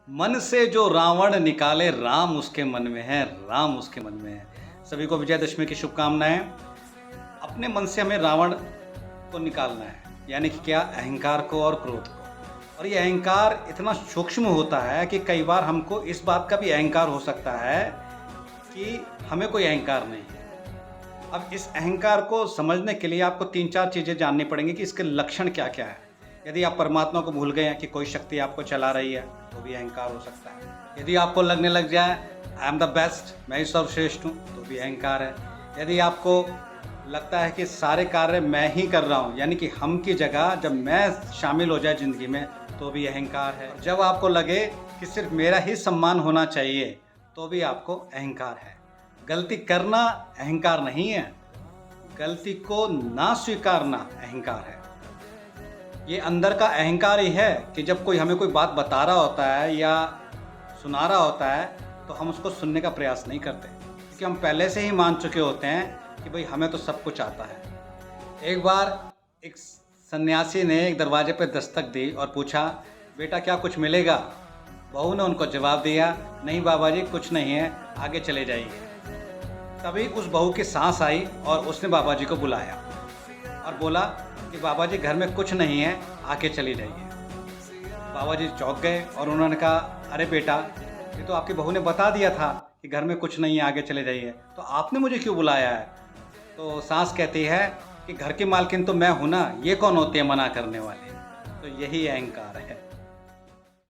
मन से जो रावण निकाले राम उसके मन में है, राम उसके मन में है। सभी को विजयदशमी की शुभकामनाएं। अपने मन से हमें रावण को निकालना है, यानी कि क्या, अहंकार को और क्रोध को। और ये अहंकार इतना सूक्ष्म होता है कि कई बार हमको इस बात का भी अहंकार हो सकता है कि हमें कोई अहंकार नहीं है। अब इस अहंकार को समझने के लिए आपको 3-4 चीज़ें जाननी पड़ेंगी कि इसके लक्षण क्या-क्या है। यदि आप परमात्मा को भूल गए हैं कि कोई शक्ति आपको चला रही है, तो भी अहंकार हो सकता है। यदि आपको लगने लग जाए आई एम द बेस्ट, मैं ही सर्वश्रेष्ठ हूँ, तो भी अहंकार है। यदि आपको लगता है कि सारे कार्य मैं ही कर रहा हूँ, यानी कि हम की जगह जब मैं शामिल हो जाए ज़िंदगी में, तो भी अहंकार है। जब आपको लगे कि सिर्फ मेरा ही सम्मान होना चाहिए, तो भी आपको अहंकार है। गलती करना अहंकार नहीं है, गलती को ना स्वीकारना अहंकार है। ये अंदर का अहंकार ही है कि जब कोई हमें कोई बात बता रहा होता है या सुना रहा होता है, तो हम उसको सुनने का प्रयास नहीं करते, क्योंकि हम पहले से ही मान चुके होते हैं कि भाई हमें तो सब कुछ आता है। एक बार एक सन्यासी ने एक दरवाजे पर दस्तक दी और पूछा, बेटा क्या कुछ मिलेगा? बहू ने उनको जवाब दिया, नहीं बाबा जी, कुछ नहीं है, आगे चले जाइए। तभी उस बहू की सांस आई और उसने बाबा जी को बुलाया और बोला कि बाबा जी घर में कुछ नहीं है, आके चली जाइए। बाबा जी चौंक गए और उन्होंने कहा, अरे बेटा, ये तो आपकी बहू ने बता दिया था कि घर में कुछ नहीं है, आगे चले जाइए, तो आपने मुझे क्यों बुलाया है? तो सास कहती है कि घर की मालकिन तो मैं हूँ ना, ये कौन होती है मना करने वाली? तो यही अहंकार है।